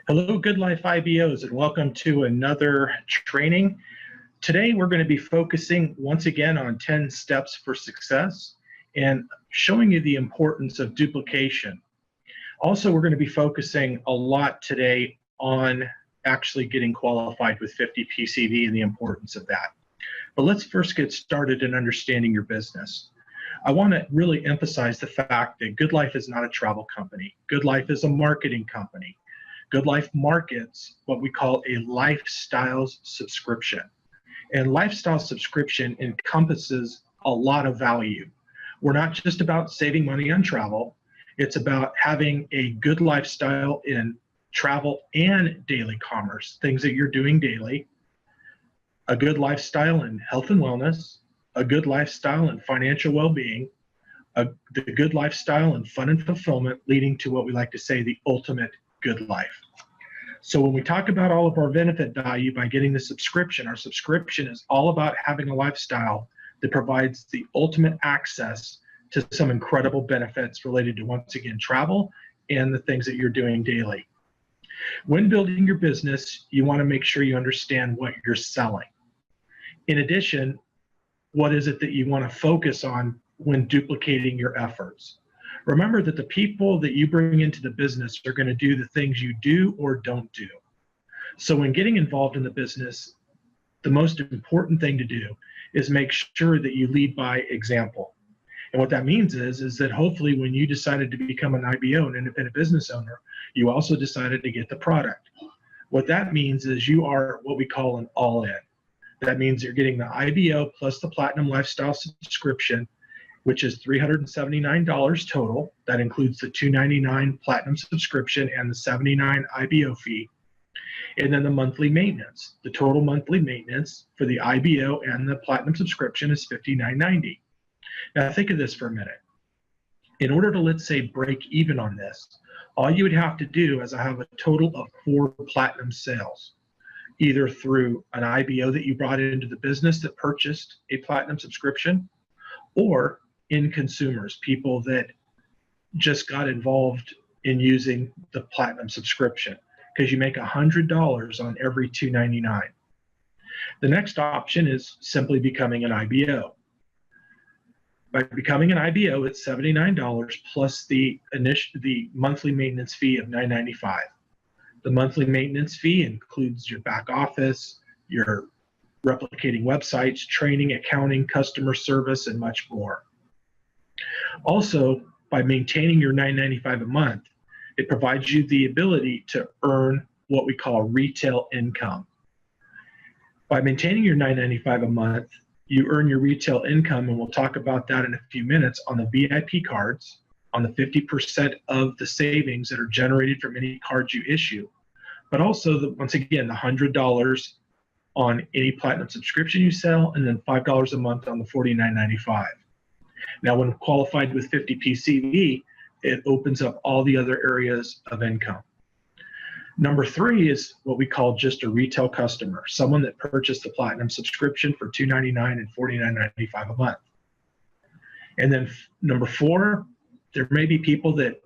Hello, Good Life IBOs, and welcome to another training. Today, we're going to be focusing once again on 10 steps for success and showing you the importance of duplication. Also, we're going to be focusing a lot today on actually getting qualified with 50 PCV and the importance of that. But let's first get started in understanding your business. I want to really emphasize the fact that Good Life is not a travel company. Good Life is a marketing company. Good Life markets what we call a lifestyle subscription. And lifestyle subscription encompasses a lot of value. We're not just about saving money on travel. It's about having a good lifestyle in travel and daily commerce, things that you're doing daily, a good lifestyle in health and wellness, a good lifestyle in financial well-being, the good lifestyle in fun and fulfillment, leading to what we like to say, the ultimate good life. So when we talk about all of our benefit value by getting the subscription, our subscription is all about having a lifestyle that provides the ultimate access to some incredible benefits related to, once again, travel and the things that you're doing daily. When building your business, you want to make sure you understand what you're selling. In addition, what is it that you want to focus on when duplicating your efforts? Remember that the people that you bring into the business are going to do the things you do or don't do. So when getting involved in the business, the most important thing to do is make sure that you lead by example. And what that means is that hopefully when you decided to become an IBO, an independent business owner, you also decided to get the product. What that means is you are what we call an all-in. That means you're getting the IBO plus the Platinum Lifestyle subscription, which is $379 total. That includes the $299 Platinum subscription and the $79 IBO fee. And then the monthly maintenance. The total monthly maintenance for the IBO and the Platinum subscription is $59.90. Now think of this for a minute. In order to, let's say, break even on this, all you would have to do is have a total of 4 Platinum sales, either through an IBO that you brought into the business that purchased a Platinum subscription, or in consumers, people that just got involved in using the Platinum subscription, because you make $100 on every $299. The next option is simply becoming an IBO. By becoming an IBO, it's $79 plus the monthly maintenance fee of $995. The monthly maintenance fee includes your back office, your replicating websites, training, accounting, customer service, and much more. Also, by maintaining your $995 a month, it provides you the ability to earn what we call retail income. By maintaining your $995 a month, you earn your retail income, and we'll talk about that in a few minutes, on the VIP cards, on the 50% of the savings that are generated from any cards you issue, but also, once again, the $100 on any Platinum subscription you sell, and then $5 a month on the $49.95. Now, when qualified with 50 PCV, it opens up all the other areas of income. Number 3 is what we call just a retail customer, someone that purchased the Platinum subscription for $299 and $49.95 a month. And then number 4, there may be people that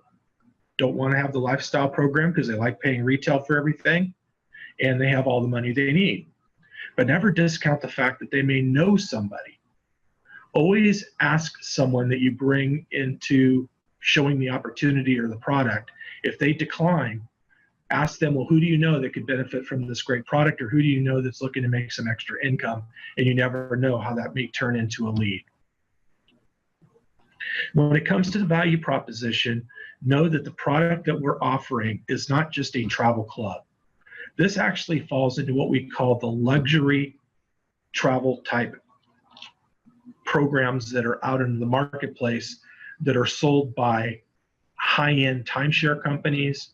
don't want to have the lifestyle program because they like paying retail for everything, and they have all the money they need. But never discount the fact that they may know somebody. Always ask someone that you bring into showing the opportunity or the product. If they decline, ask them, well, who do you know that could benefit from this great product, or who do you know that's looking to make some extra income? And you never know how that may turn into a lead. When it comes to the value proposition, know that the product that we're offering is not just a travel club. This actually falls into what we call the luxury travel type programs that are out in the marketplace that are sold by high-end timeshare companies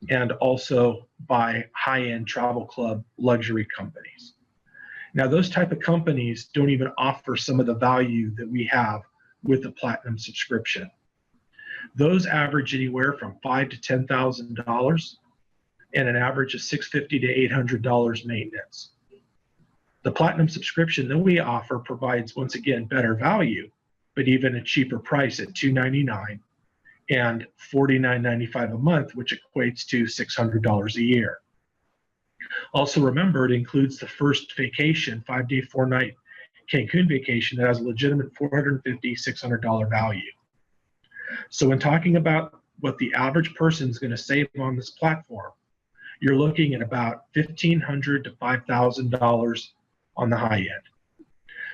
and also by high-end travel club luxury companies. Now, those type of companies don't even offer some of the value that we have with the Platinum subscription. Those average anywhere from $5,000 to $10,000 and an average of $650 to $800 maintenance. The Platinum subscription that we offer provides, once again, better value, but even a cheaper price at $299 and $49.95 a month, which equates to $600 a year. Also remember, it includes the first vacation, 5-day, 4-night Cancun vacation that has a legitimate $450, $600 value. So when talking about what the average person is going to save on this platform, you're looking at about $1,500 to $5,000 on the high end.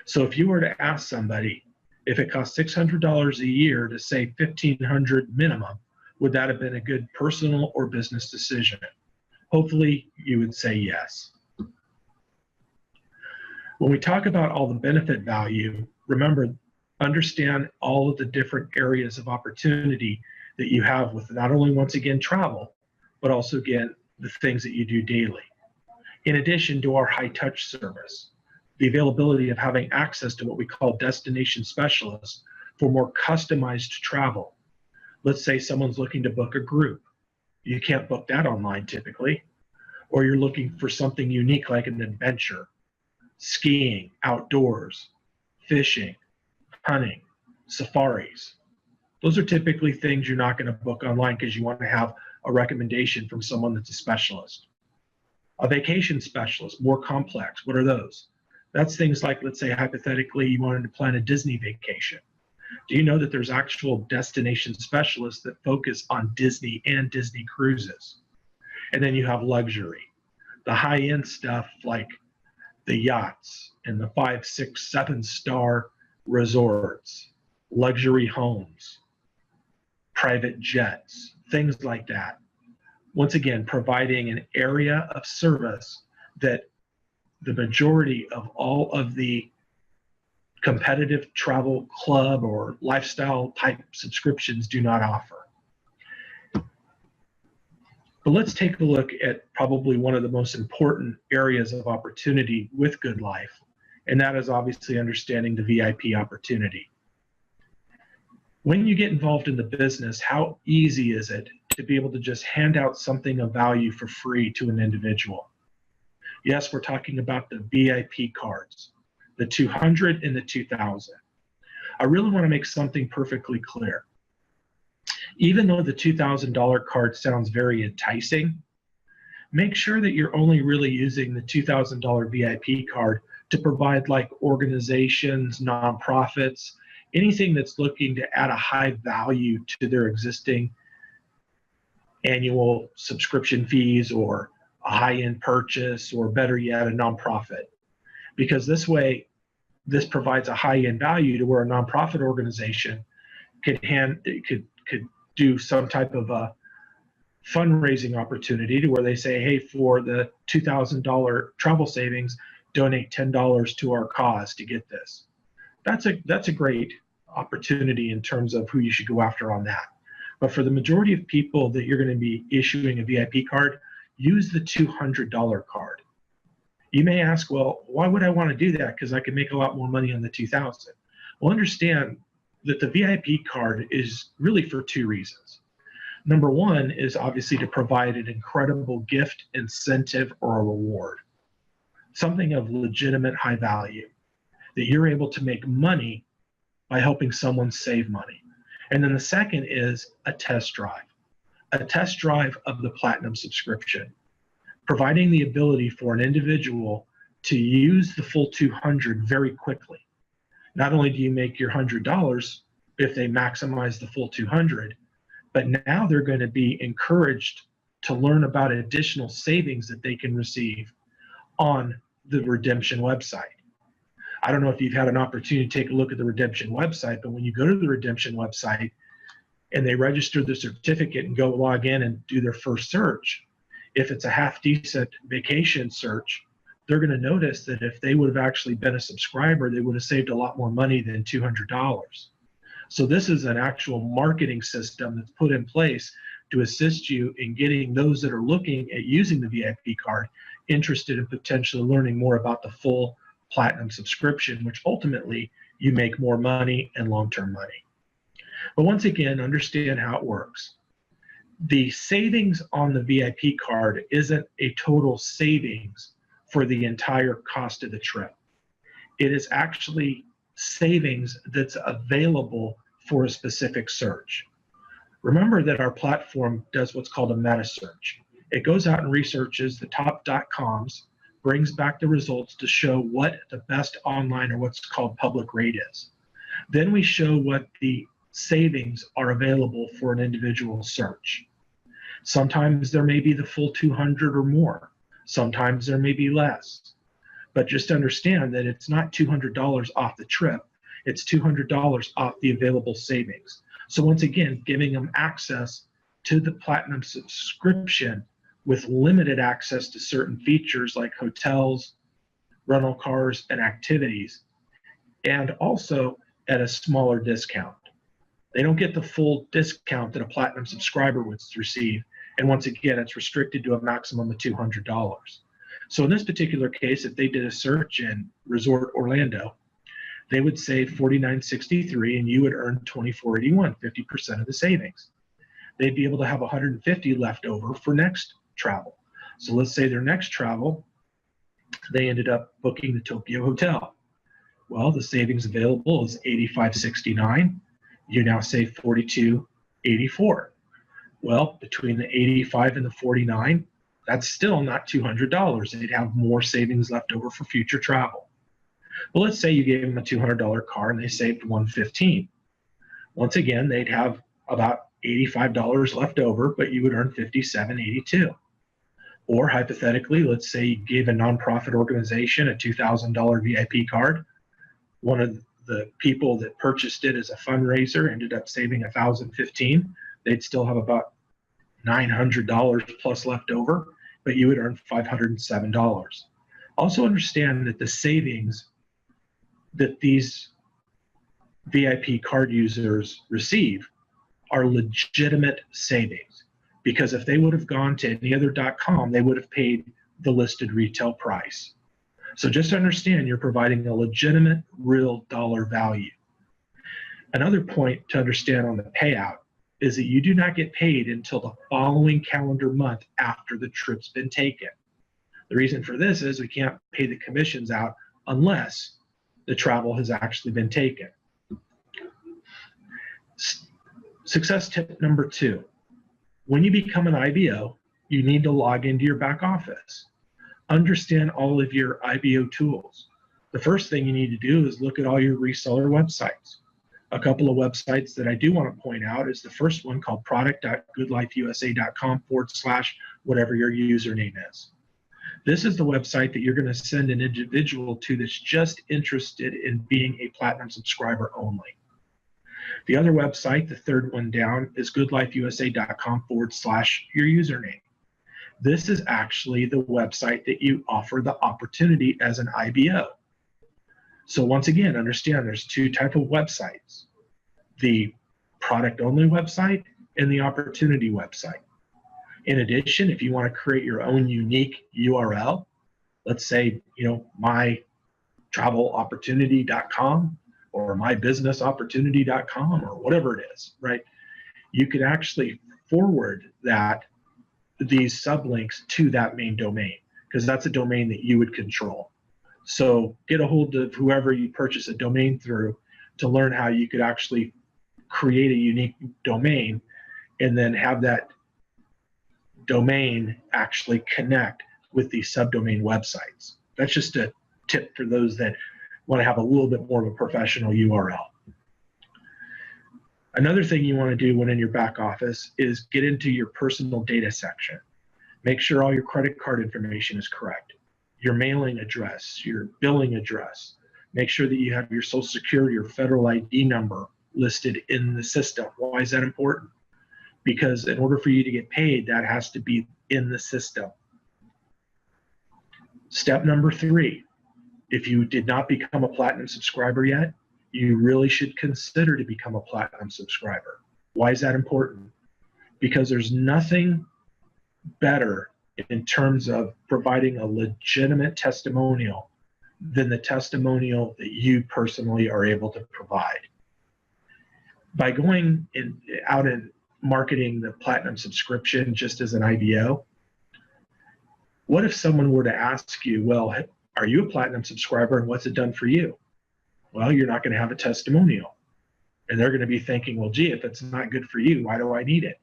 So if you were to ask somebody if it costs $600 a year to save $1,500 minimum, would that have been a good personal or business decision? Hopefully you would say yes. When we talk about all the benefit value, remember, understand all of the different areas of opportunity that you have with not only, once again, travel, but also, again, the things that you do daily. In addition to our high touch service, the availability of having access to what we call destination specialists for more customized travel. Let's say someone's looking to book a group. You can't book that online typically. Or you're looking for something unique like an adventure, skiing, outdoors, fishing, hunting, safaris. Those are typically things you're not going to book online because you want to have a recommendation from someone that's a specialist. A vacation specialist, more complex. What are those? That's things like, let's say, hypothetically, you wanted to plan a Disney vacation. Do you know that there's actual destination specialists that focus on Disney and Disney cruises? And then you have luxury, the high-end stuff like the yachts and the 5, 6, 7-star resorts, luxury homes, private jets, things like that. Once again, providing an area of service that the majority of all of the competitive travel club or lifestyle type subscriptions do not offer. But let's take a look at probably one of the most important areas of opportunity with GoodLife, and that is obviously understanding the VIP opportunity. When you get involved in the business, how easy is it to be able to just hand out something of value for free to an individual? Yes, we're talking about the VIP cards, the 200 and the 2000. I really want to make something perfectly clear. Even though the $2,000 card sounds very enticing, make sure that you're only really using the $2,000 VIP card to provide like organizations, nonprofits, anything that's looking to add a high value to their existing annual subscription fees or a high-end purchase, or better yet, a nonprofit. Because this way, this provides a high-end value to where a nonprofit organization could do some type of a fundraising opportunity to where they say, hey, for the $2,000 travel savings, donate $10 to our cause to get this. That's a great opportunity in terms of who you should go after on that. But for the majority of people that you're going to be issuing a VIP card, use the $200 card. You may ask, well, why would I want to do that? Because I can make a lot more money on the 2000. Well, understand that the VIP card is really for two reasons. Number one is obviously to provide an incredible gift, incentive, or a reward, something of legitimate high value, that you're able to make money by helping someone save money. And then the second is a test drive of the Platinum subscription, providing the ability for an individual to use the full 200 very quickly. Not only do you make your $100 if they maximize the full 200, but now they're going to be encouraged to learn about additional savings that they can receive on the redemption website. I don't know if you've had an opportunity to take a look at the redemption website, but when you go to the redemption website and they register the certificate and go log in and do their first search, if it's a half decent vacation search, they're going to notice that if they would have actually been a subscriber, they would have saved a lot more money than $200. So this is an actual marketing system that's put in place to assist you in getting those that are looking at using the VIP card interested in potentially learning more about the full Platinum subscription, which ultimately you make more money and long-term money. But once again, understand how it works. The savings on the VIP card isn't a total savings for the entire cost of the trip. It is actually savings that's available for a specific search. Remember that our platform does what's called a meta search. It goes out and researches the top .coms, brings back the results to show what the best online or what's called public rate is. Then we show what the savings are available for an individual search. Sometimes there may be the full 200 or more. Sometimes there may be less. But just understand that it's not $200 off the trip. It's $200 off the available savings. So once again, giving them access to the Platinum subscription with limited access to certain features like hotels, rental cars, and activities, and also at a smaller discount. They don't get the full discount that a Platinum subscriber would receive. And once again, it's restricted to a maximum of $200. So in this particular case, if they did a search in Resort Orlando, they would save $49.63 and you would earn $24.81, 50% of the savings. They'd be able to have $150 left over for next travel. So let's say their next travel, they ended up booking the Tokyo Hotel. Well, the savings available is $85.69. You now save $42.84. Well, between the 85 and the 49, that's still not $200. They'd have more savings left over for future travel. Well, let's say you gave them a $200 car and they saved $115. Once again, they'd have about $85 left over, but you would earn $57.82. Or hypothetically, let's say you gave a nonprofit organization a $2,000 VIP card. One of the people that purchased it as a fundraiser ended up saving $1,015. They'd still have about $900 plus left over, but you would earn $507. Also understand that the savings that these VIP card users receive are legitimate savings, because if they would have gone to any other .com, they would have paid the listed retail price. So just understand you're providing a legitimate, real dollar value. Another point to understand on the payout is that you do not get paid until the following calendar month after the trip's been taken. The reason for this is we can't pay the commissions out unless the travel has actually been taken. Success tip number 2. When you become an IBO, you need to log into your back office. Understand all of your IBO tools. The first thing you need to do is look at all your reseller websites. A couple of websites that I do want to point out is the first one called product.goodlifeusa.com/whatever your username is. This is the website that you're going to send an individual to that's just interested in being a Platinum subscriber only. The other website, the third one down, is goodlifeusa.com/your username. This is actually the website that you offer the opportunity as an IBO. So once again, understand there's two types of websites: the product only website and the opportunity website. In addition, if you want to create your own unique URL, let's say, mytravelopportunity.com or mybusinessopportunity.com or whatever it is, right? You could actually forward these sublinks to that main domain, because that's a domain that you would control. So get a hold of whoever you purchase a domain through to learn how you could actually create a unique domain and then have that domain actually connect with these subdomain websites. That's just a tip for those that want to have a little bit more of a professional URL. Another thing you want to do when in your back office is get into your personal data section. Make sure all your credit card information is correct. Your mailing address, your billing address. Make sure that you have your Social Security or federal ID number listed in the system. Why is that important? Because in order for you to get paid, that has to be in the system. Step number 3, if you did not become a Platinum subscriber yet, you really should consider to become a Platinum subscriber. Why is that important? Because there's nothing better in terms of providing a legitimate testimonial than the testimonial that you personally are able to provide. By going out and marketing the Platinum subscription just as an IBO, what if someone were to ask you, well, are you a Platinum subscriber and what's it done for you? Well, you're not going to have a testimonial. And they're going to be thinking, well, gee, if it's not good for you, why do I need it?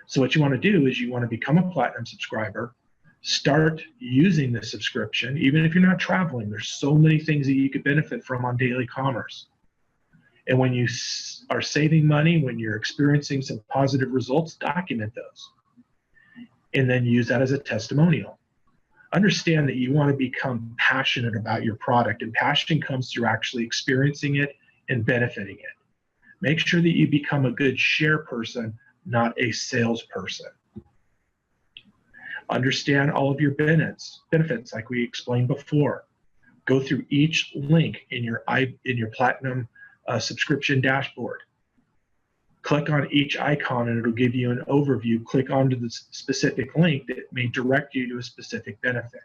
So what you want to do is you want to become a platinum subscriber, start using the subscription, even if you're not traveling. There's so many things that you could benefit from on daily commerce. And when you are saving money, when you're experiencing some positive results, document those. And then use that as a testimonial. Understand that you want to become passionate about your product, and passion comes through actually experiencing it and benefiting it. Make sure that you become a good share person, not a salesperson. Understand all of your benefits like we explained before. Go through each link in your Platinum subscription dashboard. Click on each icon and it'll give you an overview. Click onto the specific link that may direct you to a specific benefit.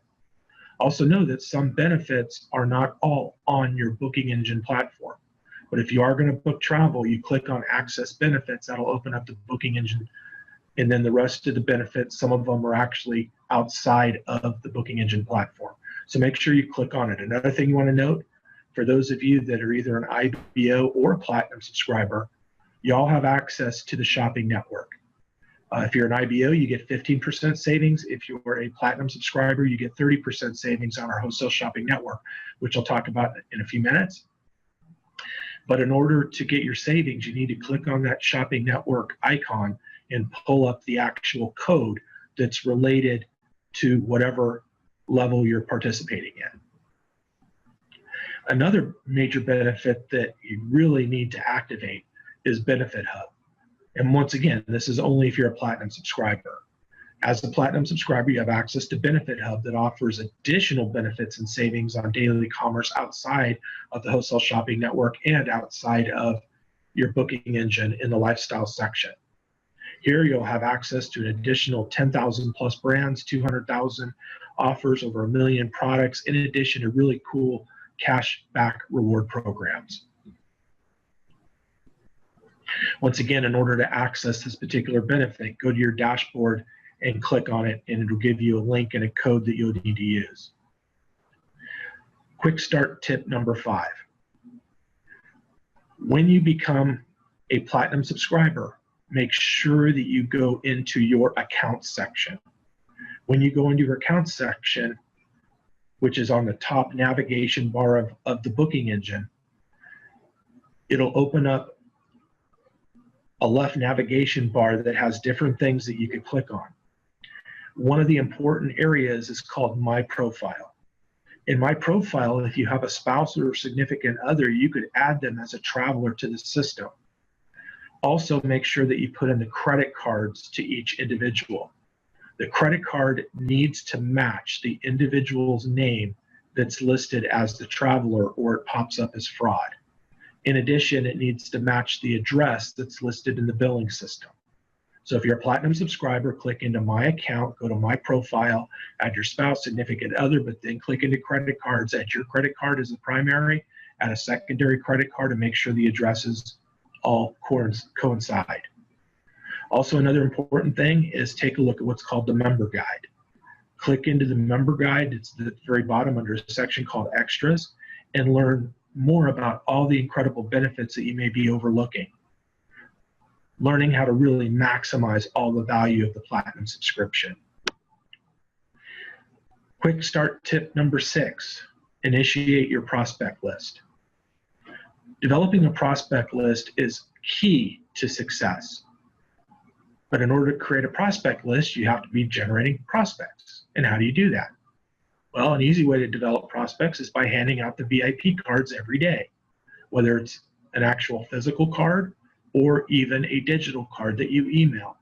Also know that some benefits are not all on your booking engine platform. But if you are going to book travel, you click on Access Benefits. That'll open up the booking engine. And then the rest of the benefits, some of them are actually outside of the booking engine platform. So make sure you click on it. Another thing you want to note, for those of you that are either an IBO or a Platinum subscriber, you all have access to the shopping network. If you're an IBO, you get 15% savings. If you're a Platinum subscriber, you get 30% savings on our wholesale shopping network, which I'll talk about in a few minutes. But in order to get your savings, you need to click on that shopping network icon and pull up the actual code that's related to whatever level you're participating in. Another major benefit that you really need to activate is Benefit Hub. And once again, this is only if you're a Platinum subscriber. As a Platinum subscriber, you have access to Benefit Hub that offers additional benefits and savings on daily commerce outside of the wholesale shopping network and outside of your booking engine in the lifestyle section. Here you'll have access to an additional 10,000 plus brands, 200,000 offers, over 1 million products, in addition to really cool cash back reward programs. Once again, in order to access this particular benefit, go to your dashboard and click on it, and it'll give you a link and a code that you'll need to use. Quick start tip number 5. When you become a Platinum subscriber, make sure that you go into your account section. When you go into your account section, which is on the top navigation bar of the booking engine, it'll open up a left navigation bar that has different things that you can click on. One of the important areas is called My Profile. In My Profile, if you have a spouse or significant other, you could add them as a traveler to the system. Also, make sure that you put in the credit cards to each individual. The credit card needs to match the individual's name that's listed as the traveler, or it pops up as fraud. In addition, it needs to match the address that's listed in the billing system. So if you're a Platinum subscriber, click into My Account, go to My Profile, add your spouse, significant other, but then click into credit cards, add your credit card as the primary, add a secondary credit card, and make sure the addresses all coincide. Also, another important thing is take a look at what's called the member guide. Click into the member guide. It's at the very bottom under a section called Extras, and learn more about all the incredible benefits that you may be overlooking. Learning how to really maximize all the value of the Platinum subscription. Quick start tip number 6, initiate your prospect list. Developing a prospect list is key to success. But in order to create a prospect list, you have to be generating prospects. And how do you do that? Well, an easy way to develop prospects is by handing out the VIP cards every day, whether it's an actual physical card or even a digital card that you email.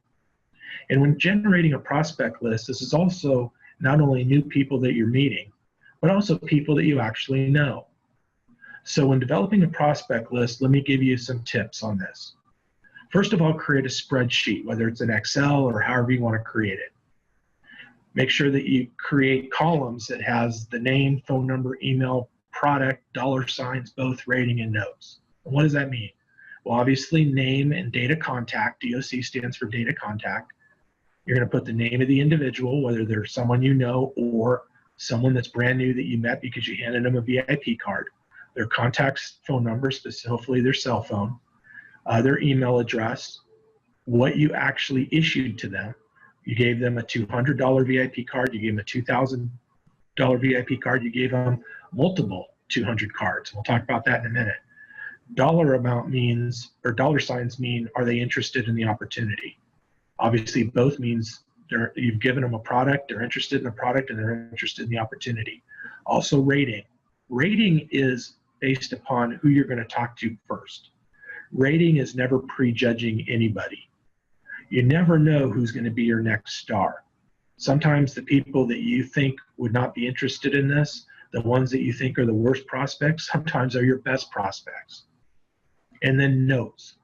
And when generating a prospect list, this is also not only new people that you're meeting, but also people that you actually know. So when developing a prospect list, let me give you some tips on this. First of all, create a spreadsheet, whether it's an Excel or however you want to create it. Make sure that you create columns that has the name, phone number, email, product, $, both, rating, and notes. And what does that mean? Well, obviously, name and data contact. DOC stands for data contact. You're going to put the name of the individual, whether they're someone you know or someone that's brand new that you met because you handed them a VIP card. Their contact phone number, hopefully their cell phone. their email address, what you actually issued to them. You gave them a $200 VIP card, you gave them a $2,000 VIP card, you gave them multiple 200 cards. We'll talk about that in a minute. Dollar amount means, or dollar signs mean, are they interested in the opportunity? Obviously, both means you've given them a product, they're interested in the product, and they're interested in the opportunity. Also, rating. Rating is based upon who you're going to talk to first. Rating is never prejudging anybody. You never know who's going to be your next star. Sometimes the people that you think would not be interested in this, the ones that you think are the worst prospects, sometimes are your best prospects. And then notes,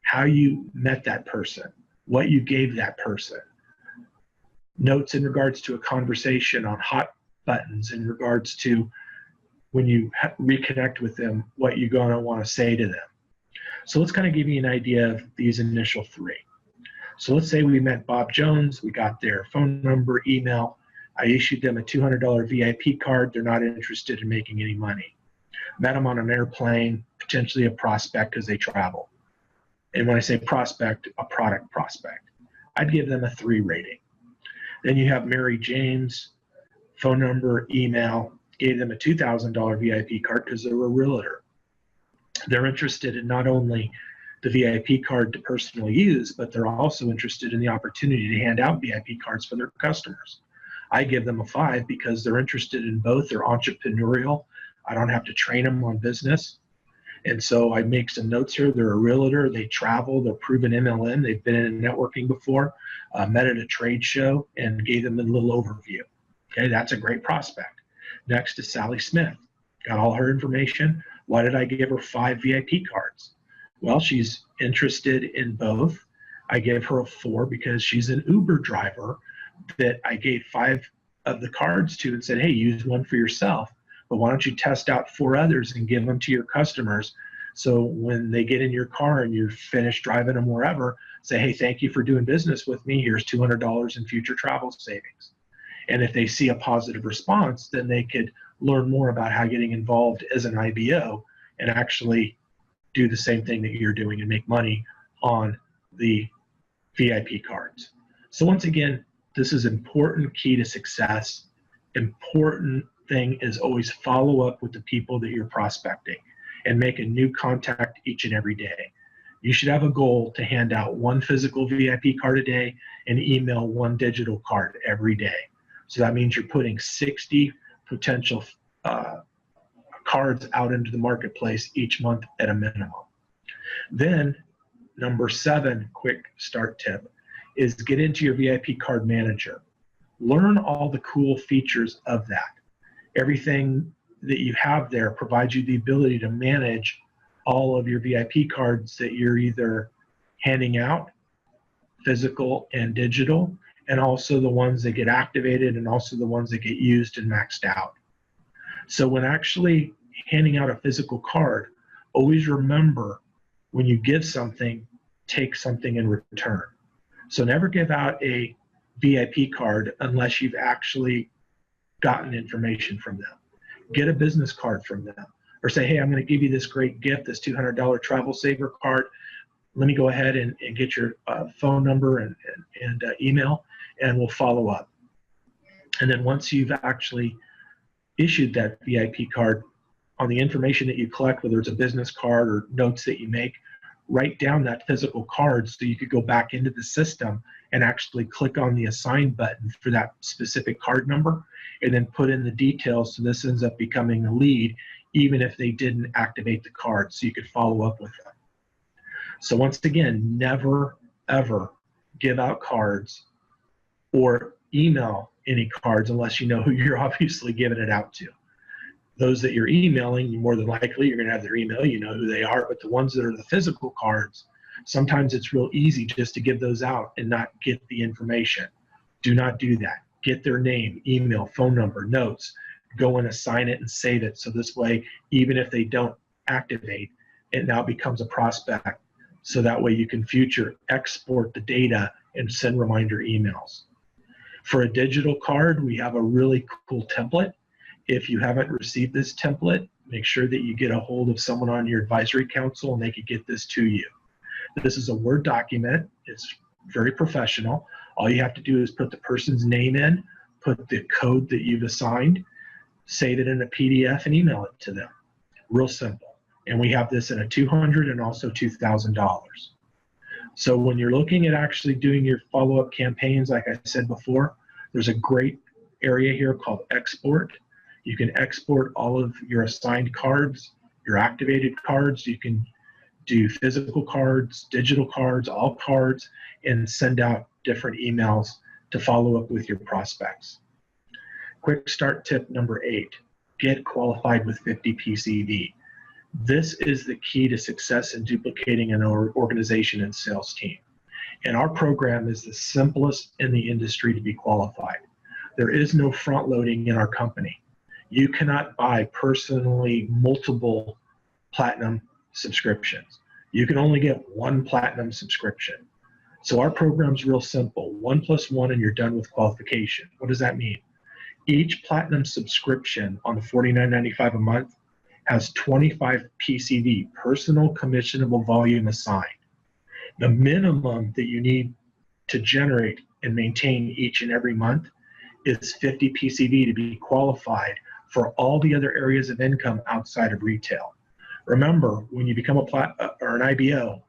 how you met that person, what you gave that person. Notes in regards to a conversation on hot buttons, in regards to when you reconnect with them, what you're going to want to say to them. So let's kind of give you an idea of these initial three. So let's say we met Bob Jones, we got their phone number, email, I issued them a $200 VIP card, they're not interested in making any money. Met them on an airplane, potentially a prospect because they travel. And when I say prospect, a product prospect. I'd give them a 3 rating. Then you have Mary James, phone number, email, gave them a $2,000 VIP card because they're a realtor. They're interested in not only the VIP card to personally use, but they're also interested in the opportunity to hand out VIP cards for their customers. I give them a 5 because they're interested in both. They're entrepreneurial. I don't have to train them on business. And so I make some notes here. They're a realtor. They travel. They're proven MLM. They've been in networking before, met at a trade show, and gave them a little overview. Okay, that's a great prospect. Next is Sally Smith. Got all her information. Why did I give her 5 VIP cards? Well, she's interested in both. I gave her a 4 because she's an Uber driver that I gave 5 of the cards to and said, hey, use one for yourself, but why don't you test out 4 others and give them to your customers, so when they get in your car and you're finished driving them wherever, say, hey, thank you for doing business with me. Here's $200 in future travel savings. And if they see a positive response, then they could learn more about how getting involved as an IBO and actually do the same thing that you're doing and make money on the VIP cards. So once again, this is important key to success. Important thing is always follow up with the people that you're prospecting and make a new contact each and every day. You should have a goal to hand out 1 physical VIP card a day and email 1 digital card every day. So that means you're putting 60 potential cards out into the marketplace each month at a minimum. Then number 7, quick start tip, is get into your VIP card manager. Learn all the cool features of that. Everything that you have there provides you the ability to manage all of your VIP cards that you're either handing out, physical and digital, and also the ones that get activated and also the ones that get used and maxed out. So when actually handing out a physical card, always remember when you give something, take something in return. So never give out a VIP card unless you've actually gotten information from them. Get a business card from them, or say, hey, I'm going to give you this great gift, this $200 travel saver card. Let me go ahead and get your phone number and email, and we'll follow up. And then once you've actually issued that VIP card, on the information that you collect, whether it's a business card or notes that you make, write down that physical card so you could go back into the system and actually click on the assign button for that specific card number and then put in the details, so this ends up becoming a lead even if they didn't activate the card, so you could follow up with them. So once again, never ever give out cards or email any cards unless you know who you're obviously giving it out to. Those that you're emailing, more than likely you're going to have their email, you know who they are, but the ones that are the physical cards, sometimes it's real easy just to give those out and not get the information. Do not do that. Get their name, email, phone number, notes, go and assign it and save it, so this way, even if they don't activate, it now becomes a prospect, so that way you can future export the data and send reminder emails. For a digital card, we have a really cool template. If you haven't received this template, make sure that you get a hold of someone on your advisory council and they could get this to you. This is a Word document. It's very professional. All you have to do is put the person's name in, put the code that you've assigned, save it in a PDF, and email it to them. Real simple. And we have this in a $200 and also $2,000. So when you're looking at actually doing your follow-up campaigns, like I said before, there's a great area here called export. You can export all of your assigned cards, your activated cards. You can do physical cards, digital cards, all cards, and send out different emails to follow up with your prospects. Quick start tip number 8, get qualified with 50 PCV. This is the key to success in duplicating an organization and sales team. And our program is the simplest in the industry to be qualified. There is no front loading in our company. You cannot buy personally multiple platinum subscriptions. You can only get one platinum subscription. So our program's real simple. 1 + 1 and you're done with qualification. What does that mean? Each platinum subscription on the $49.95 a month has 25 PCV, personal commissionable volume assigned. The minimum that you need to generate and maintain each and every month is 50 PCV to be qualified for all the other areas of income outside of retail. Remember, when you become an IBO,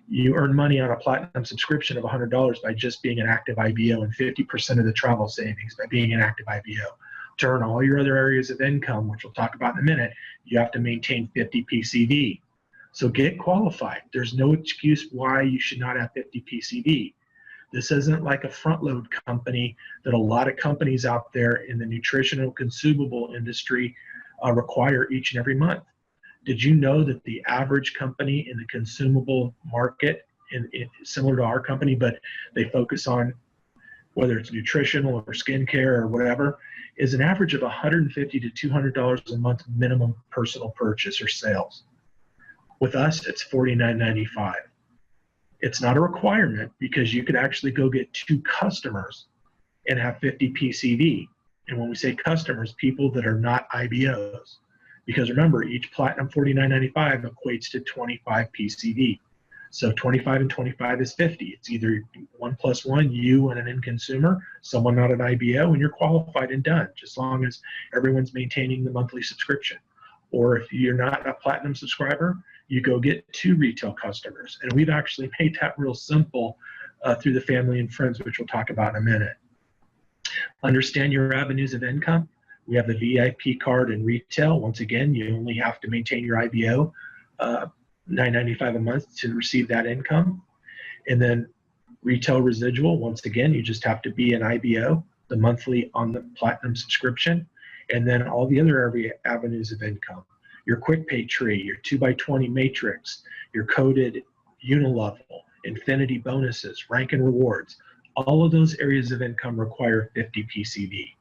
you earn money on a platinum subscription of $100 by just being an active IBO, and 50% of the travel savings by being an active IBO. To earn all your other areas of income, which we'll talk about in a minute, you have to maintain 50 PCV. So get qualified. There's no excuse why you should not have 50 PCV. This isn't like a front load company that a lot of companies out there in the nutritional consumable industry require each and every month. Did you know that the average company in the consumable market, similar to our company, but they focus on whether it's nutritional or skincare or whatever, is an average of $150 to $200 a month minimum personal purchase or sales. With us, it's $49.95. It's not a requirement because you could actually go get 2 customers and have 50 PCV. And when we say customers, people that are not IBOs. Because remember, each platinum $49.95 equates to 25 PCV. So 25 and 25 is 50. It's either 1 + 1, you and an end consumer, someone not an IBO, and you're qualified and done, just as long as everyone's maintaining the monthly subscription. Or if you're not a platinum subscriber, you go get 2 retail customers. And we've actually made that real simple through the family and friends, which we'll talk about in a minute. Understand your avenues of income. We have the VIP card in retail. Once again, you only have to maintain your IBO, $9.95 a month to receive that income. And then retail residual, once again, you just have to be an IBO, the monthly on the platinum subscription, and then all the other avenues of income. Your quick pay tree, your 2x20 matrix, your coded unilevel, infinity bonuses, rank and rewards. All of those areas of income require 50 PCV.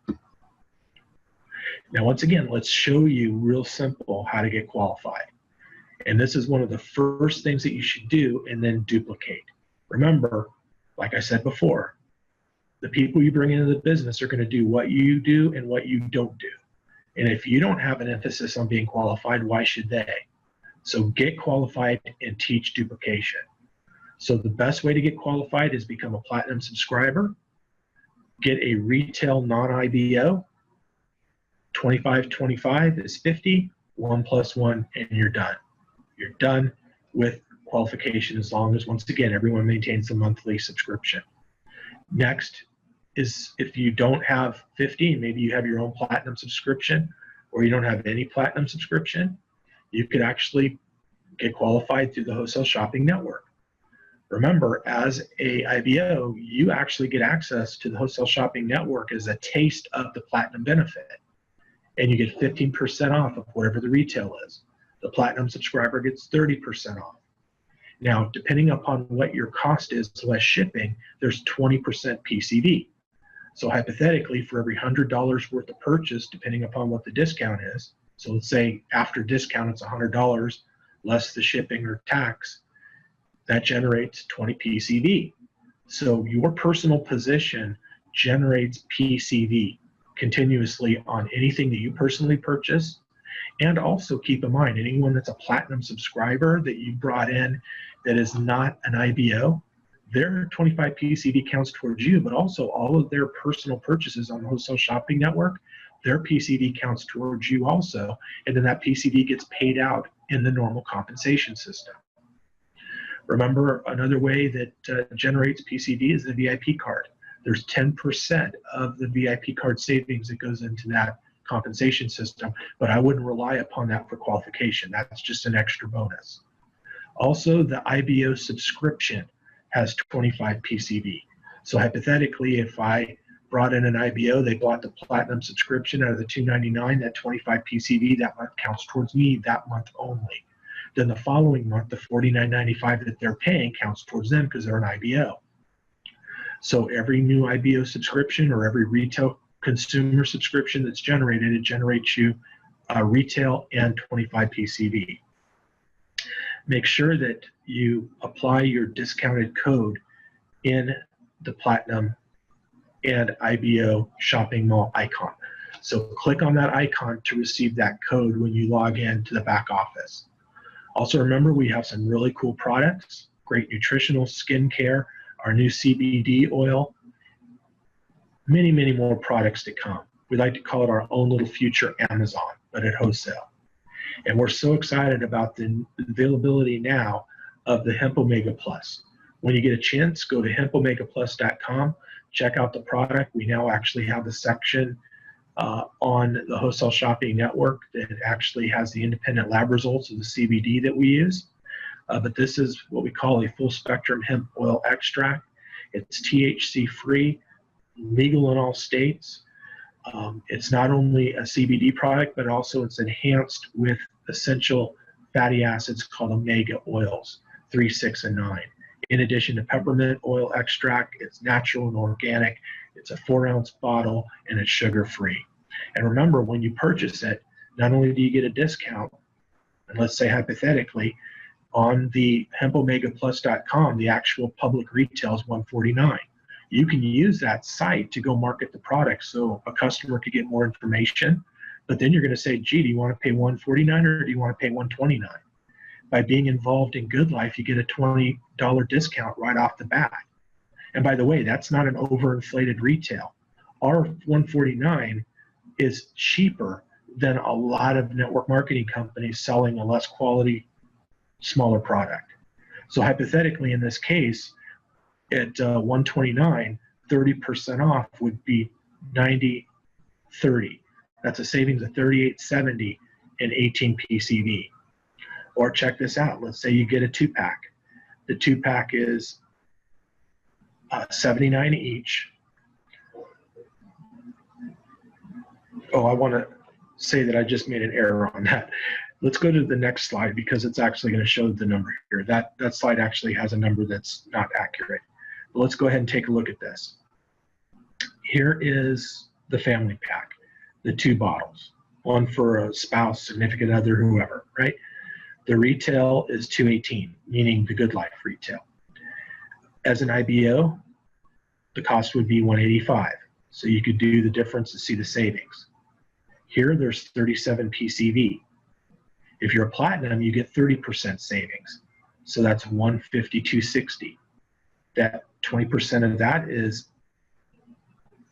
Now, once again, let's show you real simple how to get qualified. And this is one of the first things that you should do, and then duplicate. Remember, like I said before, the people you bring into the business are going to do what you do and what you don't do. And if you don't have an emphasis on being qualified, why should they? So get qualified and teach duplication. So the best way to get qualified is become a platinum subscriber, get a retail non-IBO, 25 is 50, 1 + 1, and you're done. You're done with qualification as long as, once again, everyone maintains a monthly subscription. Next is if you don't have 50, maybe you have your own platinum subscription, or you don't have any platinum subscription, you could actually get qualified through the Wholesale Shopping Network. Remember, as a IBO, you actually get access to the Wholesale Shopping Network as a taste of the platinum benefit. And you get 15% off of whatever the retail is. The platinum subscriber gets 30% off. Now, depending upon what your cost is less shipping, there's 20% PCV. So hypothetically, for every $100 worth of purchase, depending upon what the discount is, so let's say after discount it's $100 less the shipping or tax, that generates 20 PCV. So your personal position generates PCV continuously on anything that you personally purchase And also keep in mind, anyone that's a platinum subscriber that you brought in that is not an IBO, their 25 PCV counts towards you, but also all of their personal purchases on the Wholesale Shopping Network, their PCV counts towards you also, and then that PCV gets paid out in the normal compensation system. Remember, another way that generates PCV is the VIP card. There's 10% of the VIP card savings that goes into that compensation system, but I wouldn't rely upon that for qualification. That's just an extra bonus. Also, the IBO subscription has 25 PCV. So hypothetically, if I brought in an IBO, they bought the platinum subscription out of the $299, that 25 PCV that month counts towards me that month only. Then the following month, the $49.95 that they're paying counts towards them because they're an IBO. So every new IBO subscription or every retail consumer subscription that's generated, it generates you retail and 25 PCV. Make sure that you apply your discounted code in the Platinum and IBO shopping mall icon. So click on that icon to receive that code when you log in to the back office. Also remember, we have some really cool products, great nutritional skincare, our new CBD oil, many, many more products to come. We like to call it our own little future Amazon, but at wholesale. And we're so excited about the availability now of the Hemp Omega Plus. When you get a chance, go to hempomegaplus.com, check out the product. We now actually have a section on the Wholesale Shopping Network that actually has the independent lab results of the CBD that we use. But this is what we call a full spectrum hemp oil extract. It's THC free, legal in all states. It's not only a CBD product, but also it's enhanced with essential fatty acids called omega oils, 3, 6, and 9. In addition to peppermint oil extract, it's natural and organic. It's a 4-ounce bottle and it's sugar-free. And remember, when you purchase it, not only do you get a discount, and let's say hypothetically, on the hempomegaplus.com, the actual public retail is $149. You can use that site to go market the product so a customer could get more information. But then you're going to say, gee, do you want to pay $149 or do you want to pay $129? By being involved in Good Life, you get a $20 discount right off the bat. And by the way, that's not an overinflated retail. Our $149 is cheaper than a lot of network marketing companies selling a less quality, smaller product. So hypothetically, in this case, at $129, 30% off would be $90.30. That's a savings of $38.70 and 18 PCV. Or check this out. Let's say you get a 2-pack. The 2-pack is $79 each. Oh, I want to say that I just made an error on that. Let's go to the next slide because it's actually going to show the number here. That slide actually has a number that's not accurate. But let's go ahead and take a look at this. Here is the family pack, the 2 bottles, one for a spouse, significant other, whoever, right? The retail is $218, meaning the Good Life retail. As an IBO, the cost would be $185. So you could do the difference to see the savings. Here, there's 37 PCV. If you're a platinum, you get 30% savings. So that's $152.60. That 20% of that is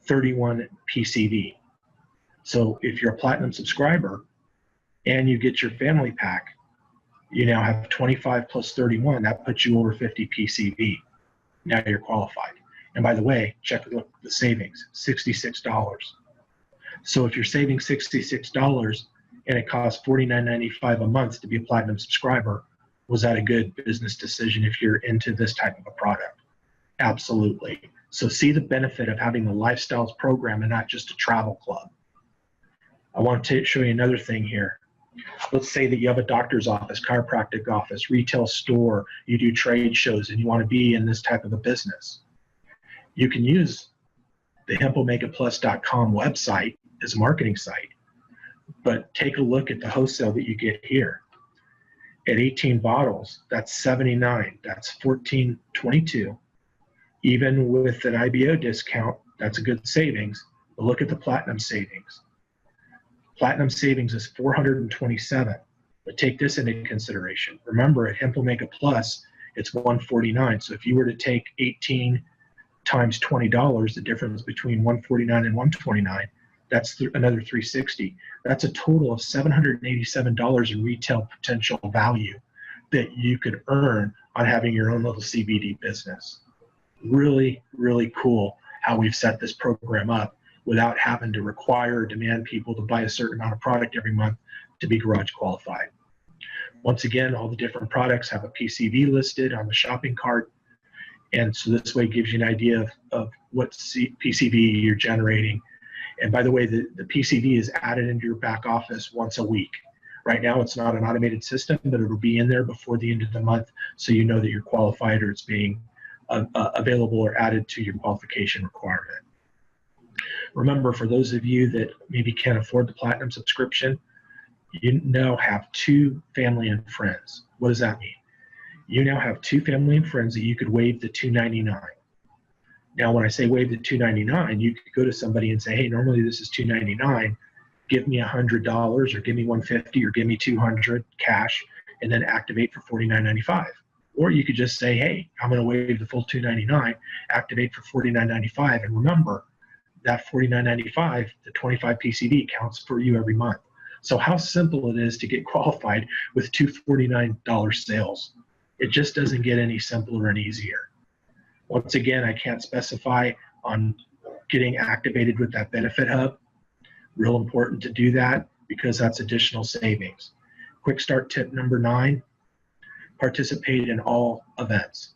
31 PCV. So if you're a platinum subscriber and you get your family pack, you now have 25 plus 31. That puts you over 50 PCV. Now you're qualified. And by the way, check the savings, $66. So if you're saving $66 and it costs $49.95 a month to be a platinum subscriber, was that a good business decision if you're into this type of a product? Absolutely. So see the benefit of having the Lifestyles program and not just a travel club. I want to show you another thing here. Let's say that you have a doctor's office, chiropractic office, retail store, you do trade shows, and you want to be in this type of a business. You can use the hempomegaplus.com website as a marketing site, but take a look at the wholesale that you get here. At 18 bottles, that's $79, that's $14.22. Even with an IBO discount, that's a good savings, but look at the platinum savings. Platinum savings is 427, but take this into consideration. Remember, at Hemp Omega Plus, it's 149. So if you were to take 18 times $20, the difference between 149 and 129, that's another 360. That's a total of $787 in retail potential value that you could earn on having your own little CBD business. Really, really cool how we've set this program up without having to require or demand people to buy a certain amount of product every month to be garage qualified. Once again, all the different products have a PCV listed on the shopping cart. And so this way gives you an idea of what PCV you're generating. And by the way, the PCV is added into your back office once a week. Right now, it's not an automated system, but it'll be in there before the end of the month, so you know that you're qualified or it's being available or added to your qualification requirement. Remember, for those of you that maybe can't afford the Platinum subscription, you now have 2 family and friends. What does that mean? You now have 2 family and friends that you could waive the $299. Now, when I say waive the $299, you could go to somebody and say, hey, normally this is $299. Give me $100 or give me $150 or give me $200 cash and then activate for $49.95. Or you could just say, hey, I'm going to waive the full $299, activate for $49.95. And remember, that $49.95, the 25 PCV counts for you every month. So how simple it is to get qualified with 2 $49 sales. It just doesn't get any simpler and easier. Once again, I can't specify on getting activated with that benefit hub. Real important to do that because that's additional savings. Quick start tip number 9, participate in all events.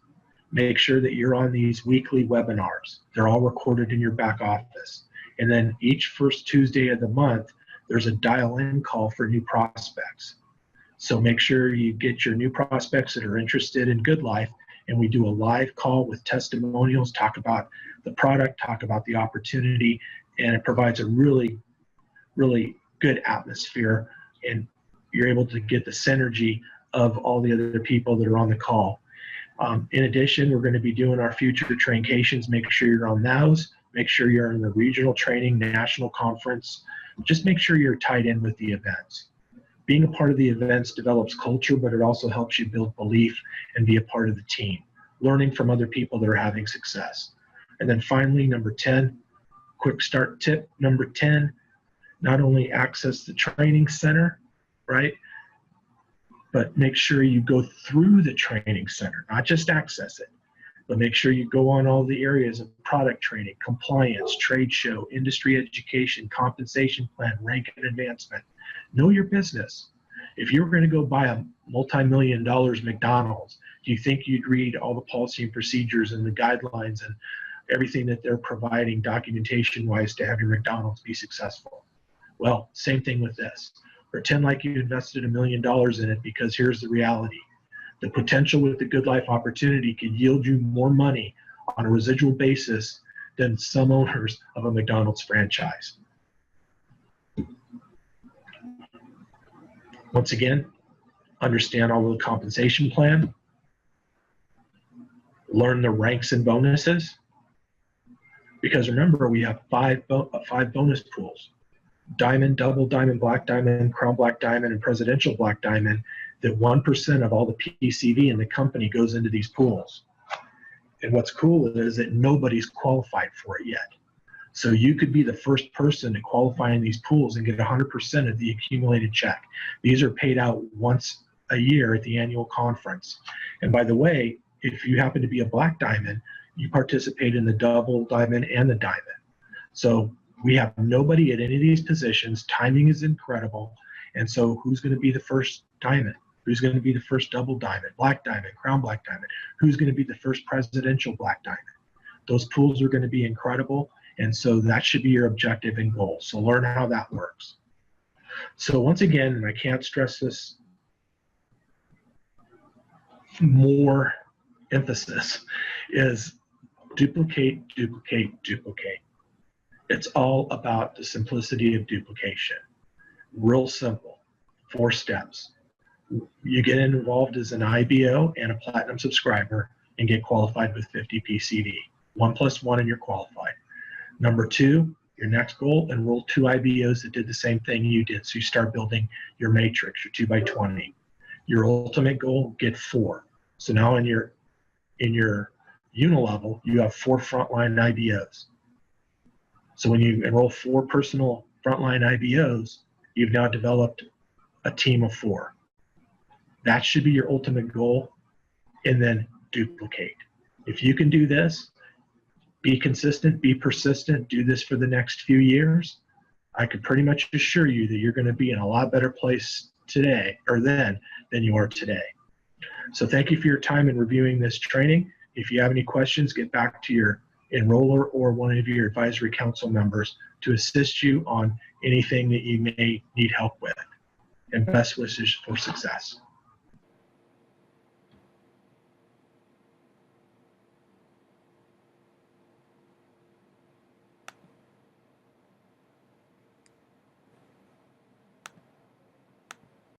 Make sure that you're on these weekly webinars. They're all recorded in your back office. And then each first Tuesday of the month, there's a dial-in call for new prospects. So make sure you get your new prospects that are interested in Good Life, and we do a live call with testimonials, talk about the product, talk about the opportunity, and it provides a really good atmosphere, and you're able to get the synergy of all the other people that are on the call. In addition, we're going to be doing our future traincations. Make sure you're on those. Make sure you're in the regional training, national conference. Just make sure you're tied in with the events. Being a part of the events develops culture, but it also helps you build belief and be a part of the team, learning from other people that are having success. And then finally, number 10, quick start tip number 10, not only access the training center, right? But make sure you go through the training center, not just access it, but make sure you go on all the areas of product training, compliance, trade show, industry education, compensation plan, rank and advancement. Know your business. If you were going to go buy a multi-million dollars McDonald's, do you think you'd read all the policy and procedures and the guidelines and everything that they're providing documentation-wise to have your McDonald's be successful? Well, same thing with this. Pretend like you invested $1 million in it, because here's the reality. The potential with the Good Life opportunity can yield you more money on a residual basis than some owners of a McDonald's franchise. Once again, understand all of the compensation plan, learn the ranks and bonuses, because remember, we have five bonus pools: Diamond, Double Diamond, Black Diamond, Crown Black Diamond, and Presidential Black Diamond. That 1% of all the PCV in the company goes into these pools. And what's cool is that nobody's qualified for it yet. So you could be the first person to qualify in these pools and get 100% of the accumulated check. These are paid out once a year at the annual conference. And by the way, if you happen to be a Black Diamond, you participate in the Double Diamond and the Diamond. So we have nobody at any of these positions. Timing is incredible. And so who's going to be the first Diamond? Who's going to be the first Double Diamond, Black Diamond, Crown Black Diamond? Who's going to be the first Presidential Black Diamond? Those pools are going to be incredible. And so that should be your objective and goal. So learn how that works. So once again, and I can't stress this more, emphasis is duplicate, duplicate, duplicate. It's all about the simplicity of duplication. Real simple, 4 steps. You get involved as an IBO and a Platinum subscriber and get qualified with 50 PCV. 1 + 1 and you're qualified. Number 2, Your next goal, enroll 2 IBOs that did the same thing you did. So you start building your matrix, your 2x20. Your ultimate goal, get 4. So now in your unilevel, you have 4 frontline IBOs. So when you enroll 4 personal frontline IBOs, you've now developed a team of 4. That should be your ultimate goal, and then duplicate. If you can do this, be consistent, be persistent, do this for the next few years, I could pretty much assure you that you're going to be in a lot better place today or then than you are today. So thank you for your time in reviewing this training. If you have any questions, get back to your enroller or one of your advisory council members to assist you on anything that you may need help with. And best wishes for success.